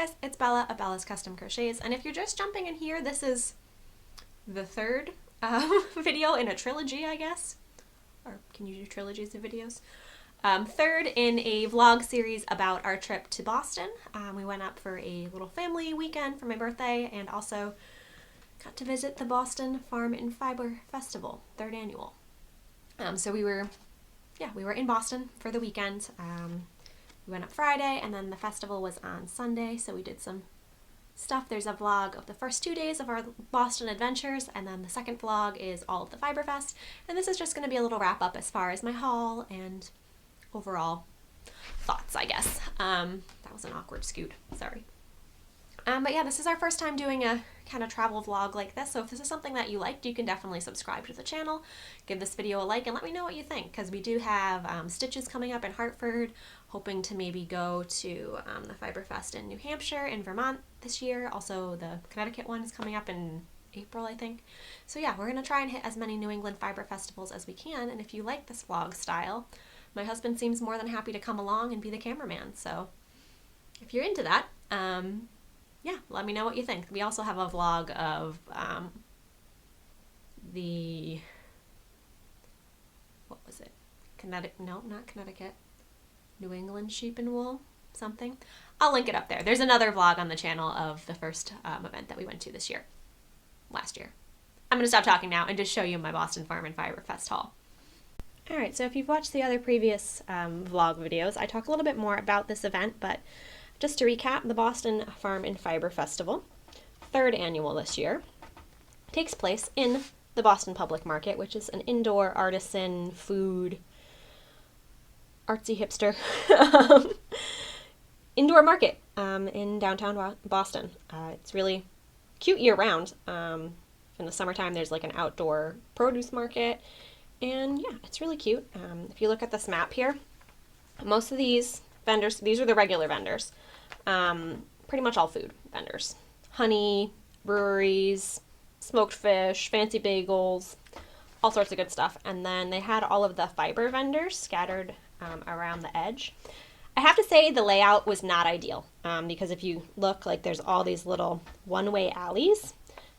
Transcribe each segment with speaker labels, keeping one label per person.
Speaker 1: guys, it's Bella of Bella's Custom Crochets, and if you're just jumping in here, this is the third video in a trilogy, I guess. Or can you do trilogies of videos? Third in a vlog series about our trip to Boston. We went up for a little family weekend for my birthday and also got to visit the Boston Farm and Fiber Festival, 3rd annual. So we were in Boston for the weekend. We went up Friday and then the festival was on Sunday, so we did some stuff. There's a vlog of the first 2 days of our Boston adventures, and then the second vlog is all of the Fiber Fest, and this is just going to be a little wrap up as far as my haul and overall thoughts, I guess. That was an awkward scoot, sorry. But yeah, this is our first time doing a kind of travel vlog like this, so if this is something that you liked, you can definitely subscribe to the channel, give this video a like, and let me know what you think, because we do have stitches coming up in Hartford, hoping to maybe go to the Fiber Fest in New Hampshire and Vermont this year. Also, the Connecticut one is coming up in April, I think. So yeah, we're going to try and hit as many New England fiber festivals as we can, and if you like this vlog style, my husband seems more than happy to come along and be the cameraman, so if you're into that, yeah, let me know what you think. We also have a vlog of what was it? Not Connecticut. New England sheep and wool, something. I'll link it up there. There's another vlog on the channel of the first event that we went to last year. I'm going to stop talking now and just show you my Boston Farm and Fiber Fest haul. Alright, so if you've watched the other previous vlog videos, I talk a little bit more about this event, but just to recap, the Boston Farm and Fiber Festival, 3rd annual this year, takes place in the Boston Public Market, which is an indoor artisan food, artsy hipster indoor market in downtown Boston. It's really cute year-round. In the summertime, there's like an outdoor produce market, and yeah, it's really cute. If you look at this map here, most of these vendors, these are the regular vendors, pretty much all food vendors. Honey, breweries, smoked fish, fancy bagels, all sorts of good stuff. And then they had all of the fiber vendors scattered around the edge. I have to say the layout was not ideal, because if you look, like, there's all these little one-way alleys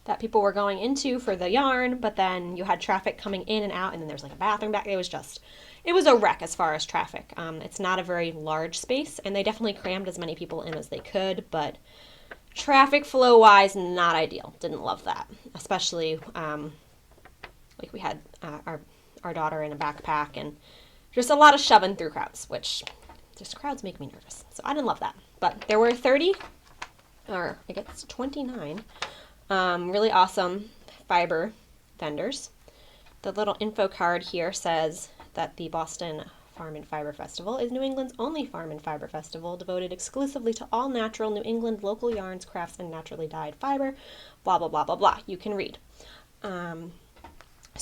Speaker 1: that people were going into for the yarn, but then you had traffic coming in and out, and then there's like a bathroom back. It was a wreck as far as traffic. It's not a very large space, and they definitely crammed as many people in as they could, but traffic flow-wise, not ideal. Didn't love that, especially like we had our daughter in a backpack, and just a lot of shoving through crowds, which just crowds make me nervous. So I didn't love that. But there were 29 really awesome fiber vendors. The little info card here says that the Boston Farm and Fiber Festival is New England's only farm and fiber festival devoted exclusively to all natural New England local yarns, crafts, and naturally dyed fiber, blah, blah, blah, blah, blah. You can read. So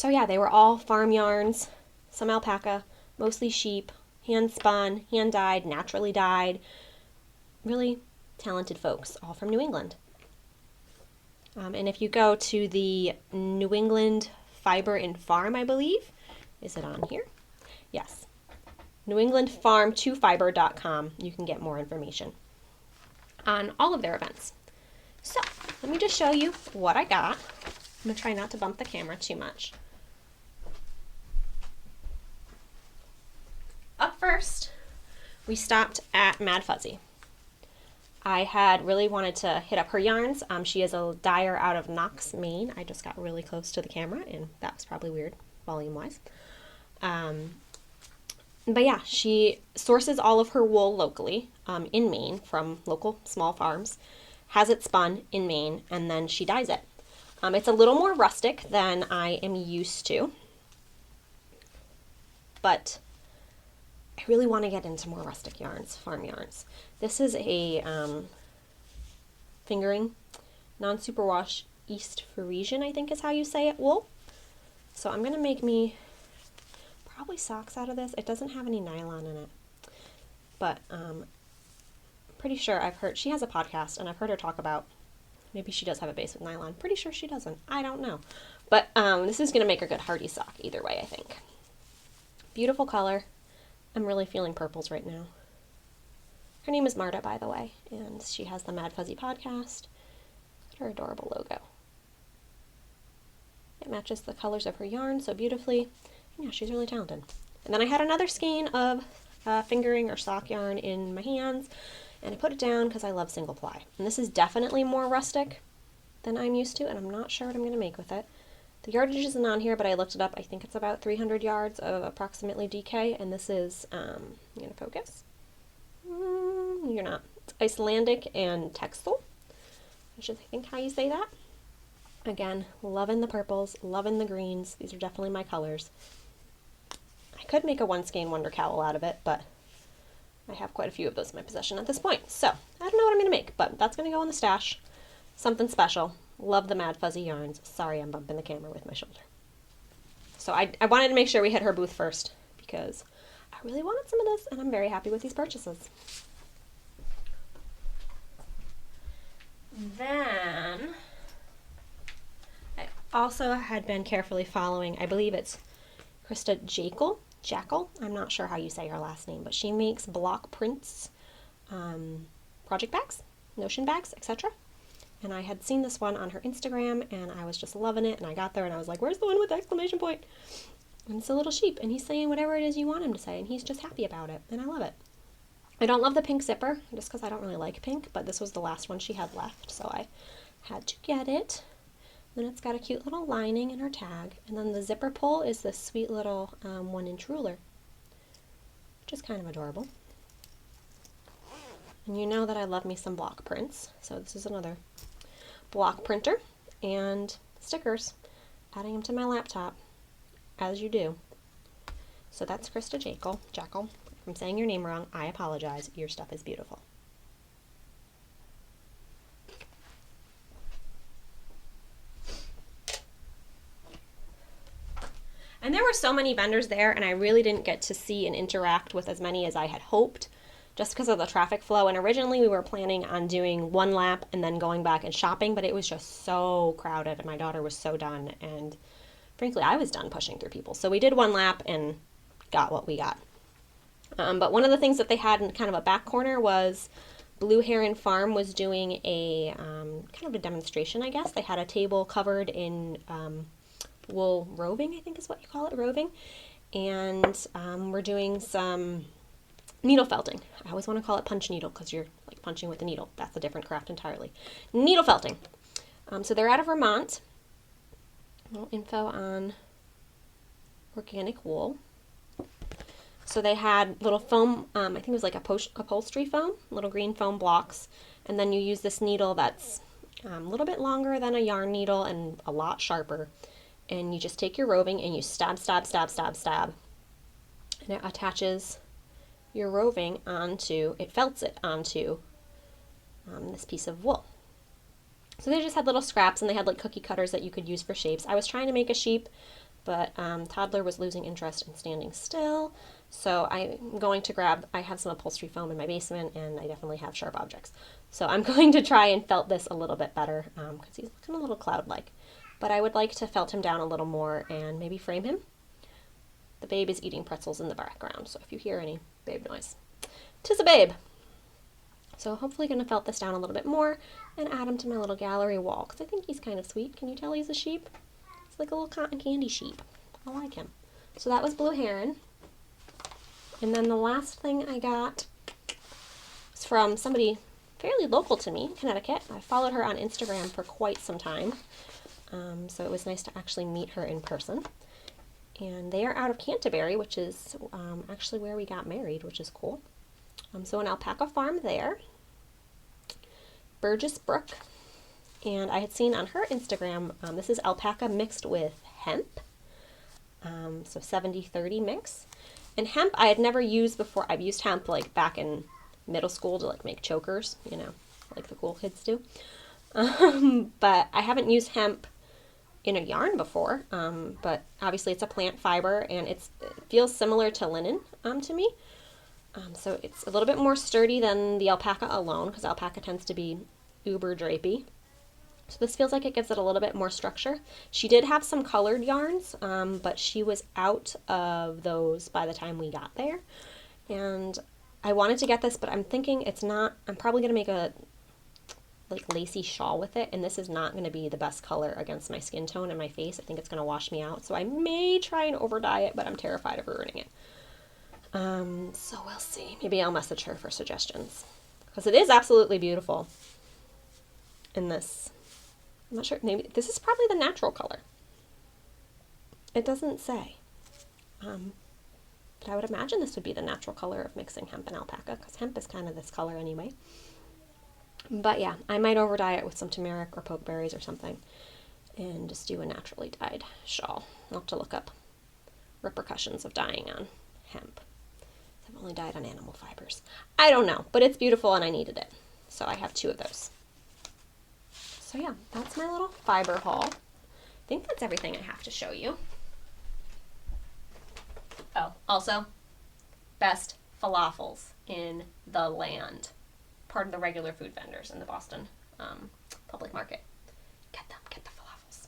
Speaker 1: yeah, they were all farm yarns, some alpaca, mostly sheep, hand spun, hand dyed, naturally dyed. Really talented folks, all from New England. And if you go to the New England Fiber and Farm, I believe, is it on here? Yes. NewEnglandFarm2Fiber.com. You can get more information on all of their events. So, let me just show you what I got. I'm going to try not to bump the camera too much. Up first, we stopped at Mad Fuzzy. I had really wanted to hit up her yarns. She is a dyer out of Knox, Maine. I just got really close to the camera, and that was probably weird, volume-wise. But yeah, she sources all of her wool locally in Maine from local small farms, has it spun in Maine, and then she dyes it. It's a little more rustic than I am used to, but I really want to get into more rustic yarns, farm yarns. This is a fingering, non-superwash East Frisian, I think is how you say it, wool. So I'm going to make me probably socks out of this. It doesn't have any nylon in it, but pretty sure I've heard, she has a podcast, and I've heard her talk about, maybe she does have a base with nylon. Pretty sure she doesn't. I don't know. But this is going to make a good hardy sock either way, I think. Beautiful color. I'm really feeling purples right now. Her name is Marta, by the way, and she has the Mad Fuzzy podcast. Her adorable logo. It matches the colors of her yarn so beautifully. Yeah, she's really talented. And then I had another skein of fingering or sock yarn in my hands, and I put it down because I love single ply. And this is definitely more rustic than I'm used to, and I'm not sure what I'm going to make with it. The yardage isn't on here, but I looked it up. I think it's about 300 yards of approximately DK, and this is, I'm going to focus. You're not. It's Icelandic and textile, which is, I think, how you say that. Again, loving the purples, loving the greens. These are definitely my colors. I could make a one skein wonder cowl out of it, but I have quite a few of those in my possession at this point. So, I don't know what I'm going to make, but that's going to go in the stash. Something special. Love the Mad Fuzzy yarns. Sorry, I'm bumping the camera with my shoulder. So I wanted to make sure we hit her booth first because I really wanted some of this, and I'm very happy with these purchases. Then I also had been carefully following, I believe it's Christa Jackal. I'm not sure how you say her last name, but she makes block prints, project bags, notion bags, etc. And I had seen this one on her Instagram, and I was just loving it, and I got there, and I was like, where's the one with the exclamation point? And it's a little sheep, and he's saying whatever it is you want him to say, and he's just happy about it, and I love it. I don't love the pink zipper, just because I don't really like pink, but this was the last one she had left, so I had to get it. Then it's got a cute little lining in her tag, and then the zipper pull is this sweet little 1-inch ruler, which is kind of adorable. And you know that I love me some block prints, so this is another block printer and stickers, adding them to my laptop, as you do. So that's Christa Jackal. If I'm saying your name wrong, I apologize. Your stuff is beautiful. And there were so many vendors there, and I really didn't get to see and interact with as many as I had hoped, just because of the traffic flow. And originally we were planning on doing one lap and then going back and shopping, but it was just so crowded, and my daughter was so done, and frankly I was done pushing through people. So we did one lap and got what we got. But one of the things that they had in kind of a back corner was Blue Heron Farm was doing a kind of a demonstration, I guess. They had a table covered in wool roving, I think is what you call it, roving. And we're doing some needle felting. I always want to call it punch needle because you're like punching with a needle. That's a different craft entirely. Needle felting. So they're out of Vermont. No info on organic wool. So they had little foam, I think it was like upholstery foam, little green foam blocks. And then you use this needle that's a little bit longer than a yarn needle and a lot sharper. And you just take your roving and you stab. And it attaches your roving onto, it felts it onto this piece of wool. So they just had little scraps, and they had like cookie cutters that you could use for shapes. I was trying to make a sheep, but toddler was losing interest in standing still. So I'm going to grab, I have some upholstery foam in my basement, and I definitely have sharp objects. So I'm going to try and felt this a little bit better, because he's looking a little cloud-like. But I would like to felt him down a little more and maybe frame him. The babe is eating pretzels in the background, so if you hear any babe noise, 'tis a babe. So hopefully going to felt this down a little bit more and add him to my little gallery wall, because I think he's kind of sweet. Can you tell he's a sheep? It's like a little cotton candy sheep. I like him. So that was Blue Heron. And then the last thing I got was from somebody fairly local to me, Connecticut. I followed her on Instagram for quite some time. So it was nice to actually meet her in person. And they are out of Canterbury, which is actually where we got married, which is cool. So an alpaca farm there. Burgess Brook. And I had seen on her Instagram, this is alpaca mixed with hemp. So 70-30 mix. And hemp I had never used before. I've used hemp like back in middle school to like make chokers, you know, like the cool kids do. But I haven't used hemp in a yarn before. But obviously it's a plant fiber, and it feels similar to linen to me. So it's a little bit more sturdy than the alpaca alone, because alpaca tends to be uber drapey. So this feels like it gives it a little bit more structure. She did have some colored yarns, but she was out of those by the time we got there. And I wanted to get this, but I'm thinking it's not, I'm probably going to make a like lacy shawl with it, and this is not going to be the best color against my skin tone and my face. I think it's going to wash me out, so I may try and over dye it, but I'm terrified of ruining it. So we'll see. Maybe I'll message her for suggestions, because it is absolutely beautiful in this. I'm not sure, maybe this is probably the natural color. It doesn't say, but I would imagine this would be the natural color of mixing hemp and alpaca, because hemp is kind of this color anyway. But yeah, I might over dye it with some turmeric or pokeberries or something and just do a naturally dyed shawl. I'll have to look up repercussions of dyeing on hemp. I've only dyed on animal fibers. I don't know, but it's beautiful and I needed it. So I have 2 of those. So yeah, that's my little fiber haul. I think that's everything I have to show you. Oh, also, best falafels in the land. Part of the regular food vendors in the Boston public market. Get them, get the falafels.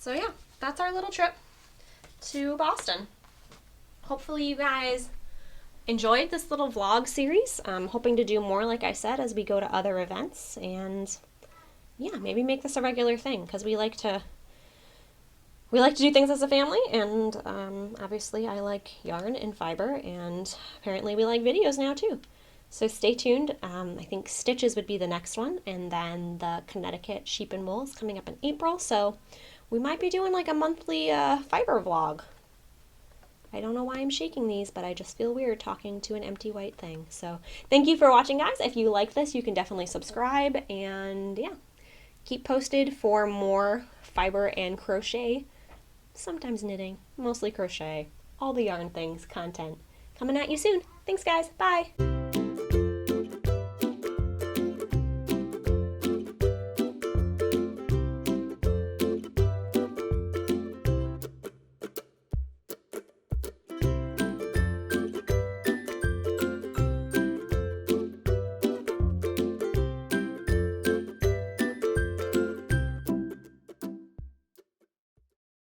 Speaker 1: So yeah, that's our little trip to Boston. Hopefully you guys enjoyed this little vlog series. I'm hoping to do more, like I said, as we go to other events, and yeah, maybe make this a regular thing, because we like to do things as a family, and obviously I like yarn and fiber, and apparently we like videos now too. So stay tuned. I think stitches would be the next one, and then the Connecticut sheep and wool is coming up in April, so we might be doing like a monthly fiber vlog. I don't know why I'm shaking these, but I just feel weird talking to an empty white thing. So thank you for watching, guys. If you like this, you can definitely subscribe, and yeah, keep posted for more fiber and crochet, sometimes knitting, mostly crochet, all the yarn things, content coming at you soon. Thanks, guys. Bye.